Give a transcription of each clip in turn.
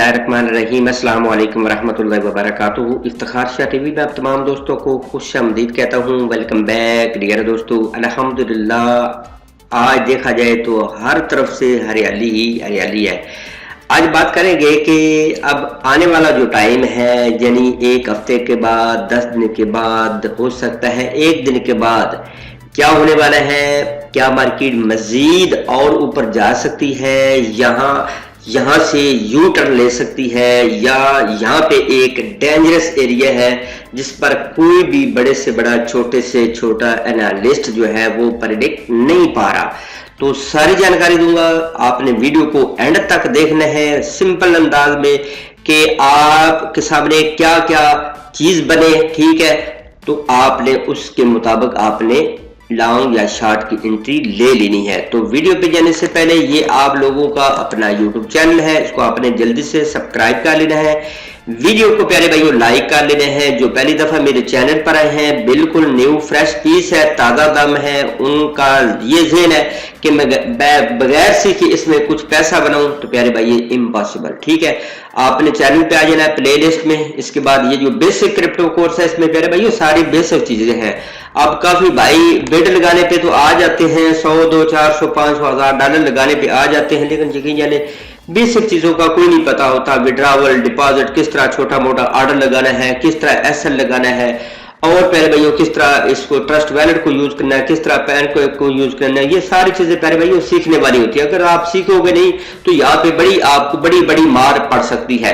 बिस्मिल्लाहिर्रहमानिर्रहीम। अस्सलाम वालेकुम वरहमतुल्लाहि वबरकातुहू। इफ्तिखार शाह टीवी में आप तमाम दोस्तों को खुश आमदीद कहता हूँ। वेलकम बैक डियर दोस्तों। अल्हम्दुलिल्लाह आज देखा जाए तो हर तरफ से हरियाली ही हरियाली है। आज बात करेंगे कि अब आने वाला जो टाइम है, यानी एक हफ्ते के बाद, 10 दिन के बाद, हो सकता है एक दिन के बाद, क्या होने वाला है? क्या मार्केट मजीद और ऊपर जा सकती है, यहाँ से यू टर्न ले सकती है, या यहाँ पे एक डेंजरस एरिया है जिस पर कोई भी बड़े से बड़ा, छोटे से छोटा एनालिस्ट जो है वो प्रेडिक्ट नहीं पा रहा। तो सारी जानकारी दूंगा, आपने वीडियो को एंड तक देखना है सिंपल अंदाज में कि आपके सामने क्या क्या चीज बने, ठीक है? तो आपने उसके मुताबिक आपने लॉन्ग या शॉर्ट की एंट्री ले लेनी है। तो वीडियो पे जाने से पहले ये आप लोगों का अपना यूट्यूब चैनल है, इसको आपने जल्दी से सब्सक्राइब कर लेना है। वीडियो को प्यारे भाइयों लाइक कर लेने हैं। जो पहली दफा मेरे चैनल पर आए हैं, बिल्कुल न्यू फ्रेश पीस है, ताजा दम है, उनका ये ज़हन है कि मैं बगैर सीखे इसमें कुछ पैसा बनाऊं, तो प्यारे भाई ये इम्पॉसिबल, ठीक है? आपने चैनल पे आ जाना है, प्लेलिस्ट में। इसके बाद ये जो बेसिक क्रिप्टो कोर्स है, इसमें प्यारे भाइयों सारी बेसिक चीजें हैं। अब काफी भाई बेट लगाने पे तो आ जाते हैं, 100, 200, 400, 500, 1000 डॉलर लगाने पे आ जाते हैं, लेकिन यकीन जाने बेसिक चीजों का कोई नहीं पता होता। विड्रावल, डिपॉजिट, किस तरह छोटा मोटा ऑर्डर लगाना है, किस तरह एसएल लगाना है, और प्यारे भाइयों किस तरह इसको ट्रस्ट वैलेट को यूज करना है, किस तरह पैन को यूज करना है, ये सारी चीजें प्यारे भाइयों सीखने वाली होती है। अगर आप सीखोगे नहीं तो यहाँ पे आपको बड़ी बड़ी मार पड़ सकती है।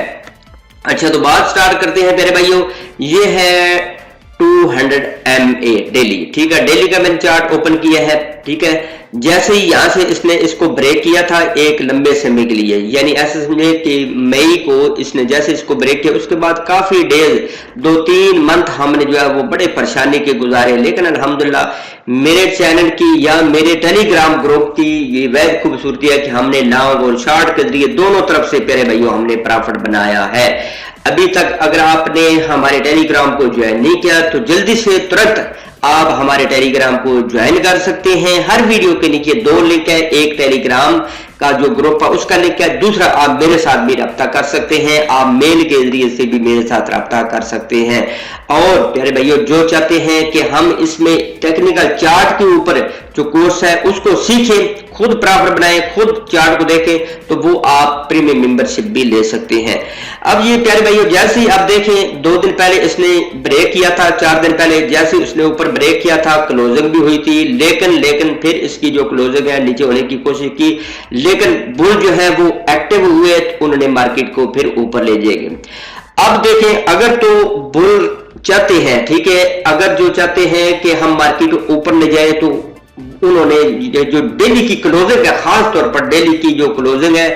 अच्छा, तो बात स्टार्ट करते हैं प्यारे भाइयों। ये है 200 MA डेली, ठीक है? डेली का मैंने चार्ट ओपन किया है, ठीक है? जैसे ही यहां से इसने इसको ब्रेक किया था एक लंबे समय के लिए, यानी ऐसे समझे कि मई को इसने जैसे इसको ब्रेक किया, उसके बाद काफी डेज, 2-3 मंथ हमने जो है वो बड़े परेशानी के गुजारे। लेकिन अल्हम्दुलिल्लाह मेरे चैनल की या मेरे टेलीग्राम ग्रुप की ये वह खूबसूरती है कि हमने लॉन्ग और शॉर्ट के जरिए दोनों तरफ से प्यारे भाइयों हमने प्रॉफिट बनाया है। अभी तक अगर आपने हमारे टेलीग्राम को ज्वाइन नहीं किया तो जल्दी से तुरंत आप हमारे टेलीग्राम को ज्वाइन कर सकते हैं। हर वीडियो के नीचे 2 लिंक है, एक टेलीग्राम का जो ग्रुप है उसका लिंक है, दूसरा आप मेरे साथ भी रब्ता कर सकते हैं, आप मेल के जरिए से भी मेरे साथ रब्ता कर सकते हैं। और प्यारे भाइयों जो चाहते हैं कि हम इसमें टेक्निकल चार्ट के ऊपर जो कोर्स है उसको सीखें, खुद प्रॉफिट बनाएं, खुद चार्ट को देखें, तो वो आप प्रीमियम मेंबरशिप भी ले सकते हैं। अब ये प्यारे भाइयों जैसे ही आप देखें, 2 दिन पहले इसने ब्रेक किया था, 4 दिन पहले जैसे उसने ऊपर ब्रेक किया था, क्लोजिंग भी हुई थी, लेकिन फिर इसकी जो क्लोजिंग है नीचे होने की कोशिश की, लेकिन बुल जो है वो एक्टिव हुए, तो उन्होंने मार्केट को फिर ऊपर ले जाएंगे। अब देखें, अगर तो बुल चाहते हैं, ठीक है, अगर जो चाहते हैं कि हम मार्केट ऊपर ले जाए, तो उन्होंने जो डेली की क्लोजिंग है, खास तौर पर डेली की जो क्लोजिंग है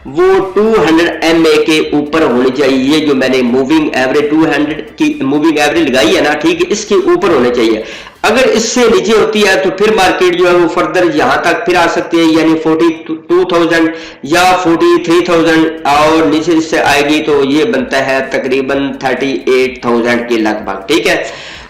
वो 200 MA के ऊपर होनी चाहिए। ये जो मैंने मूविंग एवरेज 200 की मूविंग एवरेज लगाई है ना, ठीक है, इसके ऊपर होने चाहिए। अगर इससे नीचे होती है तो फिर मार्केट जो है वो फर्दर यहां तक फिर आ सकती है, यानी 42,000 या 43,000, और नीचे इससे आएगी तो ये बनता है तकरीबन 38,000 के लगभग, ठीक है?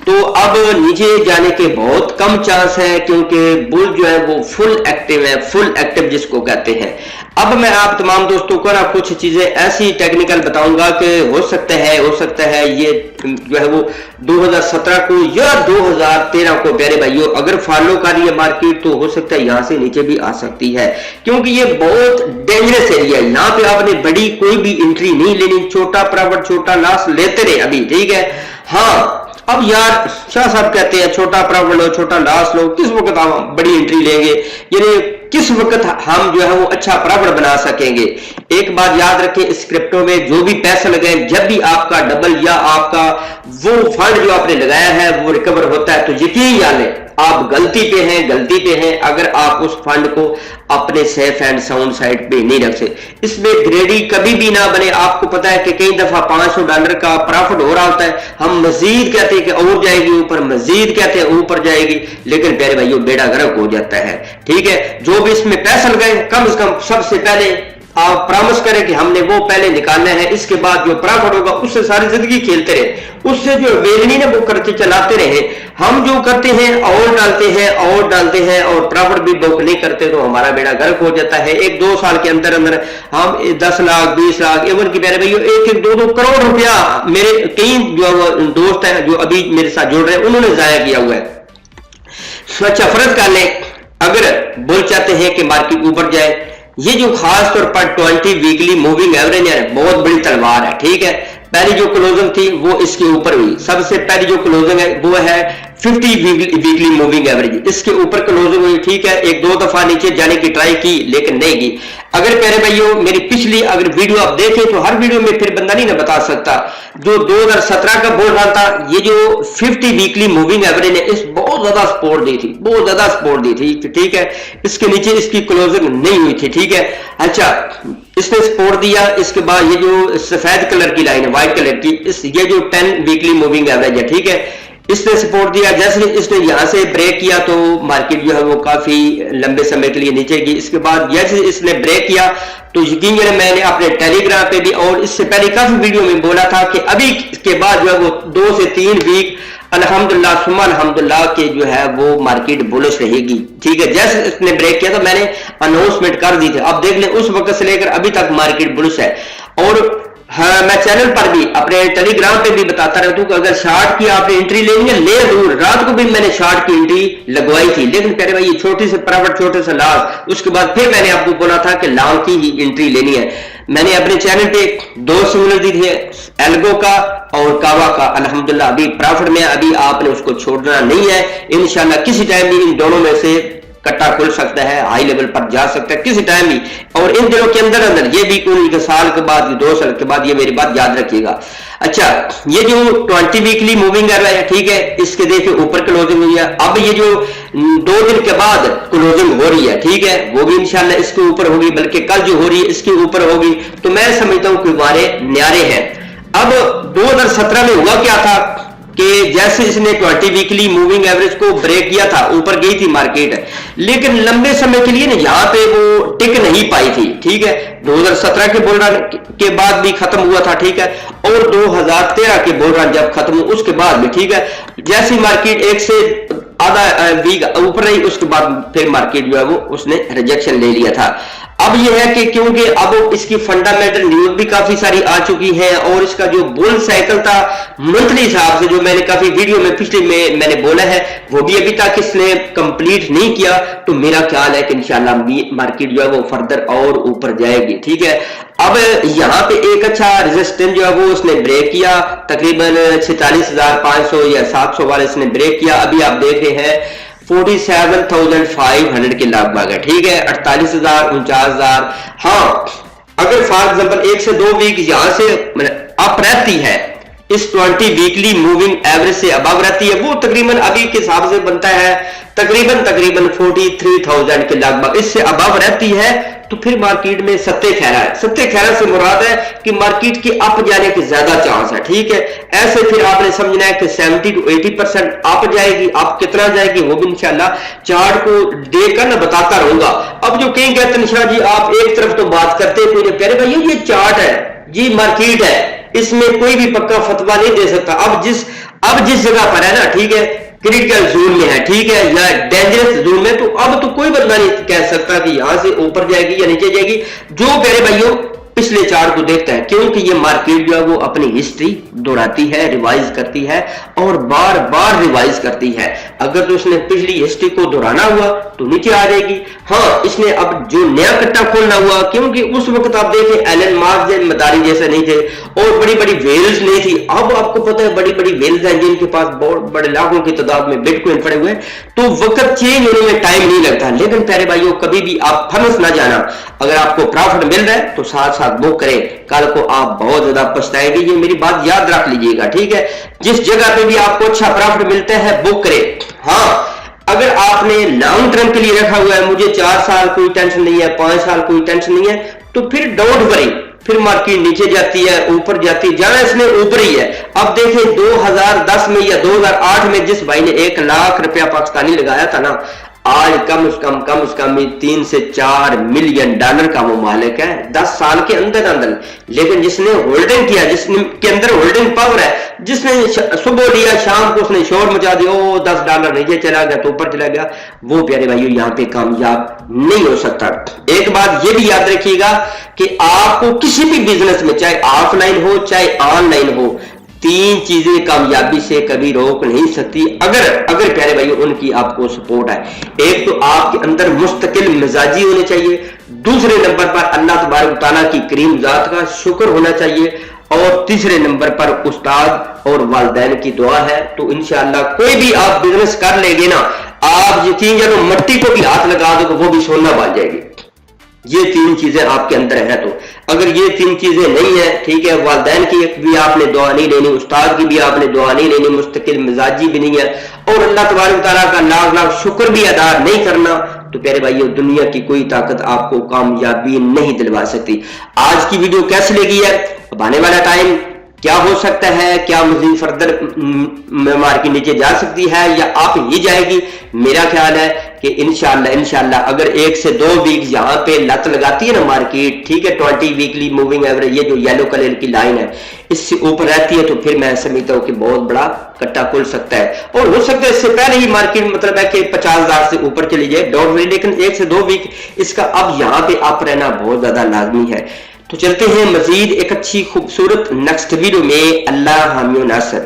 तो अब नीचे जाने के बहुत कम चांस है, क्योंकि बुल जो है वो फुल एक्टिव है, फुल एक्टिव जिसको कहते हैं। अब मैं आप तमाम दोस्तों को ना कुछ चीजें ऐसी टेक्निकल बताऊंगा कि हो सकता है ये जो है वो 2017 को या 2013 को प्यारे भाइयों अगर फॉलो कर रही है मार्केट, तो हो सकता है यहां से नीचे भी आ सकती है, क्योंकि ये बहुत डेंजरस एरिया है। यहाँ पे आपने बड़ी कोई भी एंट्री नहीं लेनी, छोटा प्रॉफिट छोटा लॉस लेते रहे अभी, ठीक है? हाँ, अब यार शाह साहब कहते हैं छोटा प्रॉफिट लो, छोटा लॉस लो, किस वक्त हम बड़ी एंट्री लेंगे, यानी किस वक्त हम जो है वो अच्छा प्रॉफिट बना सकेंगे? एक बात याद रखें, इस क्रिप्टो में जो भी पैसा लगाए, जब भी आपका डबल या आपका वो फंड जो आपने लगाया है वो रिकवर होता है, तो यकीन जाने आप गलती पे हैं अगर आप उस फंड को अपने सेफ एंड साउंड साइड पे नहीं रख सकते। इसमें ग्रेडी कभी भी ना बने। आपको पता है कि कई दफा $500 का प्रॉफिट हो रहा होता है, हम मजीद कहते हैं कि और जाएगी ऊपर, मजीद कहते हैं ऊपर जाएगी, लेकिन प्यारे भाइयों बेड़ा गर्क हो जाता है, ठीक है? जो भी इसमें पैसा लगाए, कम से कम सबसे पहले आप प्रॉमिस करें कि हमने वो पहले निकालना है, इसके बाद जो प्रॉफिट होगा उससे सारी जिंदगी खेलते रहे, उससे जो वेलनी ना वो करते चलाते रहे। हम जो करते हैं और डालते हैं और प्रॉफिट भी बुक नहीं करते तो हमारा बेड़ा गर्क हो जाता है। 1-2 साल के अंदर अंदर हम 10 लाख 20 लाख एवन की प्यारे भाइयों 1-2 करोड़ रुपया मेरे कई जो दोस्त हैं जो अभी मेरे साथ जुड़ रहे हैं उन्होंने जाया किया हुआ है। स्वच्छ फर्ज कर ले, अगर बोल चाहते हैं कि मार्केट ऊपर जाए, ये जो खास तौर पर 20 वीकली मूविंग एवरेज है बहुत बड़ी तलवार है, ठीक है। पहली जो क्लोजिंग थी वो इसके ऊपर हुई, सबसे पहली जो क्लोजिंग है वो है 50 वीकली मूविंग एवरेज, इसके ऊपर क्लोजिंग हुई, ठीक है। 1-2 दफा नीचे जाने की ट्राई की लेकिन नहीं की। अगर प्यारे भाइयों मेरी पिछली अगर वीडियो आप देखें तो हर वीडियो में फिर बंदा नहीं ना बता सकता, जो 2017 का बोल रहा था ये जो 50 वीकली मूविंग एवरेज ने इस बहुत ज्यादा सपोर्ट दी थी, बहुत ज्यादा सपोर्ट दी थी, ठीक है। इसके नीचे इसकी क्लोजिंग नहीं हुई थी, ठीक है। अच्छा, इसने सपोर्ट दिया, इसके बाद ये जो सफेद कलर की लाइन है व्हाइट कलर की, ये जो 10 वीकली मूविंग एवरेज है, ठीक है, इसने सपोर्ट दिया। जैसे इसने यहां से ब्रेक किया तो मार्केट जो है वो काफी लंबे समय के लिए नीचे गई। इसके बाद जैसे इसने ब्रेक किया तो यकीन करें मैंने अपने टेलीग्राम पे भी और इससे पहले काफी वीडियो में बोला था कि अभी इसके बाद जो है वो 2 से 3 वीक अल्हम्दुलिल्लाह सुम्मा अल्हम्दुलिल्लाह के जो है वो मार्केट बुलिश रहेगी, ठीक है। जैसे इसने ब्रेक किया तो मैंने अनाउंसमेंट कर दी थी, अब देख लें उस वक्त से लेकर अभी तक मार्केट बुलिश है। और हाँ, मैं चैनल पर भी अपने टेलीग्राम पे भी बताता रहता हूँ कि अगर शार्ट की आपने एंट्री लेनी है ले जरूर। रात को भी मैंने शार्ट की एंट्री लगवाई थी लेकिन कह रहे भाई ये छोटी से प्रॉफिट छोटे से लॉस, उसके बाद फिर मैंने आपको बोला था कि लॉन्ग की ही एंट्री लेनी है। मैंने अपने चैनल पे 2 सिग्नल दी थे, एल्गो का और कावा का, अल्हम्दुलिल्लाह अभी प्रॉफिट में, अभी आपने उसको छोड़ना नहीं है। इंशाल्लाह किसी टाइम भी इन दोनों में से कट्टा खुल सकता है, हाई लेवल पर जा सकता है किसी टाइम भी। और इन दिनों के अंदर अंदर ये भी कोई साल के बाद 2 साल के बाद, ये मेरी बात याद रखिएगा। अच्छा, ये जो 20 वीकली मूविंग एवरेज है, ठीक है, इसके देखिए ऊपर क्लोजिंग हुई है। अब ये जो 2 दिन के बाद क्लोजिंग हो रही है, ठीक है, वो भी इंशाल्लाह इसके ऊपर होगी, बल्कि कल जो हो रही है इसके ऊपर होगी। तो मैं समझता हूं कि हमारे न्यारे हैं। अब 2017 में हुआ क्या था कि जैसे इसने 20 वीकली मूविंग एवरेज को ब्रेक किया था, ऊपर गई थी मार्केट, लेकिन लंबे समय के लिए ना यहाँ पे वो टिक नहीं पाई थी, ठीक है। 2017 के बुल रन के बाद भी खत्म हुआ था, ठीक है, और 2013 के बुल रन जब खत्म हुआ उसके बाद भी, ठीक है, जैसी मार्केट 1 से आधा वीक ऊपर रही उसके बाद फिर मार्केट जो है वो उसने रिजेक्शन ले लिया था। अब यह है कि क्योंकि अब इसकी फंडामेंटल न्यूज भी काफी सारी आ चुकी है और इसका जो बुल साइकिल था मंथली हिसाब से जो मैंने काफी वीडियो में पिछले में मैंने बोला है वो भी अभी तक इसने कंप्लीट नहीं किया। तो मेरा ख्याल है कि इंशाल्लाह मार्केट जो है वो फर्दर और ऊपर जाएगी, ठीक है। अब यहाँ पे एक अच्छा रेजिस्टेंस जो है वो उसने ब्रेक किया, तकरीबन 46,500 या 700 वाले इसने ब्रेक किया। अभी आप देख रहे हैं 47,500 के लगभग है, ठीक है, 48,000 49,000। हाँ, अगर फॉर एग्जांपल 1 से 2 वीक यहां से अप रहती है, इस 20 वीकली मूविंग एवरेज से अबव रहती है, वो तकरीबन अभी के हिसाब से बनता है तकरीबन 43,000 के लगभग, इससे अबव रहती है तो फिर मार्केट में सत्ते खैरा है। सत्ते खैरा से मुराद है कि मार्केट के अप जाने के ज्यादा चांस है, ठीक है। ऐसे फिर आपने समझना है कि 70 to 80% अप जाएगी। आप कितना जाएगी वो भी इंशाल्लाह चार्ट को देखकर ना बताता रहूंगा। अब जो कहीं कहते हैं निशा जी आप एक तरफ तो बात करते हैं, तो प्यारे भाई ये चार्ट है, ये मार्केट है, इसमें कोई भी पक्का फतवा नहीं दे सकता। अब जिस जगह पर है ना, ठीक है, क्रिटिकल जोन में है, ठीक है, या डेंजरस जोन में, तो अब तो कोई बंदा नहीं कह सकता कि यहां से ऊपर जाएगी या नीचे जाएगी। जो प्यारे भाइयों पिछले चार्ट को देखता है, क्योंकि ये मार्केट जो है वो अपनी हिस्ट्री दोहराती है, रिवाइज करती है और बार बार रिवाइज करती है। अगर तो इसने पिछली हिस्ट्री को दोहराना हुआ तो नीचे आ जाएगी। हाँ, इसने अब जो नया कट्टा खोलना हुआ, क्योंकि उस वक्त आप देखें एलन मार्क मदारी जैसे नहीं थे और बड़ी बड़ी वेल्स नहीं थी। अब आपको पता है बड़ी बड़ी वेल्स हैं जिनके पास बहुत बड़े लाखों की तादाद में बिटकॉइन पड़े हुए हैं, तो वक्त चेंज होने में टाइम नहीं लगता। लेकिन प्यारे भाइयों कभी भी आप फंस ना जाना, अगर आपको प्रॉफिट मिल रहा है तो साथ साथ बुक करें, कल को आप बहुत ज्यादा पछताएंगे। ये मेरी बात याद रख लीजिएगा, ठीक है। जिस जगह पे भी आपको अच्छा प्रॉफिट मिलता है बुक करें। हाँ, अगर आपने लॉन्ग टर्म के लिए रखा हुआ है, मुझे 4 साल कोई टेंशन नहीं है, 5 साल कोई टेंशन नहीं है, तो फिर डोंट वरी, फिर मार्केट नीचे जाती है ऊपर जाती है, जाना इसने ऊपर ही है। अब देखें 2010 में या 2008 में जिस भाई ने 1 लाख रुपया पाकिस्तानी लगाया था ना, आज कम से कम 3 से 4 मिलियन डॉलर का वो मालिक है 10 साल के अंदर अंदर। लेकिन जिसने होल्डिंग किया, जिसके अंदर होल्डिंग पावर है, जिसने सुबह लिया शाम को उसने शोर मचा दिया, ओ $10 नीचे चला गया तो ऊपर चला गया, वो प्यारे भाइयों यहाँ पे कामयाब नहीं हो सकता। एक बात ये भी याद रखिएगा कि आपको किसी भी बिजनेस में, चाहे ऑफलाइन हो चाहे ऑनलाइन हो, 3 चीजें कामयाबी से कभी रोक नहीं सकती अगर प्यारे भाइयों उनकी आपको सपोर्ट है। एक तो आपके अंदर मुस्तकिल मिजाजी होने चाहिए, दूसरे नंबर पर अल्लाह तबारक तआला की करीम जात का शुक्र होना चाहिए, और तीसरे नंबर पर उस्ताद और वालिदैन की दुआ है। तो इंशाअल्लाह कोई भी आप बिजनेस कर लेंगे ना, आप यकीन जानो मट्टी को भी हाथ लगा दो तो वो भी सोना बन जाएगी। ये 3 चीजें आपके अंदर है। तो अगर ये 3 चीजें नहीं है, ठीक है, वालिदैन की भी आपने दुआ नहीं लेनी, उस्ताद की भी आपने दुआ नहीं लेनी, मुस्तकिल मिजाजी भी नहीं है, और अल्लाह तबारक तआला का लाख लाख शुक्र भी अदा नहीं करना, तो प्यारे भाइयों दुनिया की कोई ताकत आपको कामयाबी नहीं दिलवा सकती। आज की वीडियो कैसे लगी है, अब आने वाला टाइम क्या हो सकता है, क्या मजीद फर्दर मार्केट नीचे जा सकती है या आप ही जाएगी, मेरा ख्याल है कि इंशाल्लाह अगर 1 से 2 वीक यहाँ पे लत लगाती है ना मार्केट, ठीक है, 20 वीकली मूविंग एवरेज, ये जो येलो कलर की लाइन है, इससे ऊपर रहती है तो फिर मैं समझता हूँ कि बहुत बड़ा कट्टा खुल सकता है, और हो सकता है इससे पहले ही मार्केट मतलब है कि 50,000 से ऊपर चली जाए, डोंट वरी। लेकिन 1 से 2 वीक इसका अब यहाँ पे अप रहना बहुत ज्यादा लाजमी है। तो चलते हैं मजीद एक अच्छी खूबसूरत नेक्स्ट वीडियो में। अल्लाह हामी नासर।